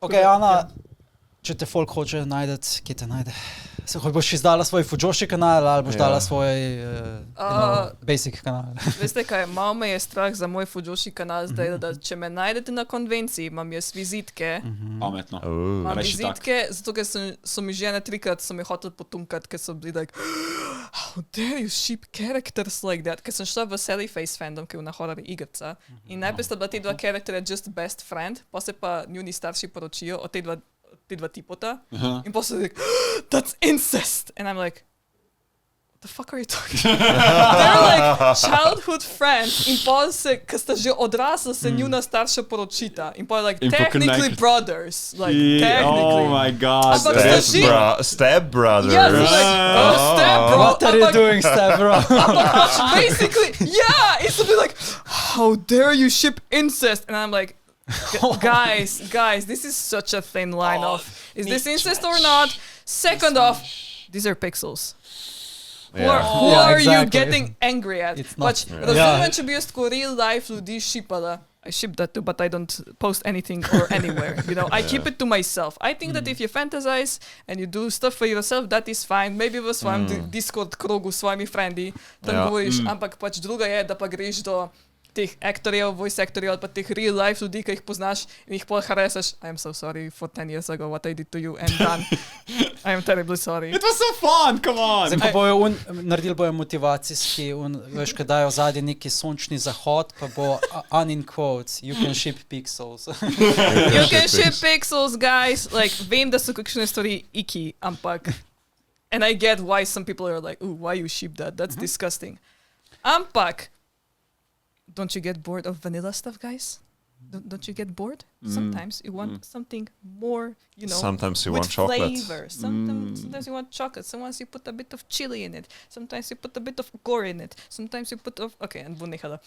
Ok, Ana, če te folk hoče najdeti, kje te najde? Boš izdala svoj vzdušji kanal ali boš dala svoj basic kanal? Veste kaj, malo me je strah za moj vzdušji kanal zdaj, da če me najdete na konvenciji, imam jaz vizitke. Pametno. Imam vizitke, zato ker so mi žene 3-krat so mi hoteli potunkati, ker so bili like, how dare you ship characters like that? Ker sem šla v Sally Face fandom, ki je na horror igrica. In najprej sta bila te dva karakterja just best friend, pa se pa njuni starši poročijo od te dva tipota. In pa so like, that's incest! And I'm like, what the fuck are you talking about? They're like childhood friends. In pa se, ko sta že odrasla, se njuna starša poročita. In pa like, technically brothers. Like, technically. Oh my god. Step brother. Yeah, so like, step bro. What are you doing, step bro? Basically, yeah! It's a bit like, how dare you ship incest? And I'm like, guys, this is such a thin line of, is this incest or not? Second off, these are pixels. Who are you getting angry at? Pač, razumem, če bi jaz tako real life ljudi šipala. I ship that too, but I don't post anything or anywhere. You know, I keep it to myself. I think that if you fantasize and you do stuff for yourself, that is fine. Maybe v svojem Discord krogu s svojimi frendi tam govoriš, ampak pač druga je, da pa greš do teh aktorjev, voice aktorjev ali pa teh real life ljudi, ki jih poznaš in jih pol harasaš. I am so sorry for 10 years ago what I did to you and done. I am terribly sorry. It was so fun, come on! Zdaj, ko bojo naredili bojo motivacijski, veš, ko dajo zadnji neki sončni zahod, pa bo in quotes, you can ship pixels. You can ship pixels, guys. Like, vem, da so kakšne stvari iki, ampak and I get why some people are like, ooh, why you ship that? That's disgusting. Ampak don't you get bored of vanilla stuff, guys? Don't you get bored? Sometimes you want something more, you know, sometimes you with want chocolate. flavor. Sometimes you want chocolate. Sometimes you put a bit of chili in it. Sometimes you put a bit of gore in it. Sometimes you put okay, and bo nehala.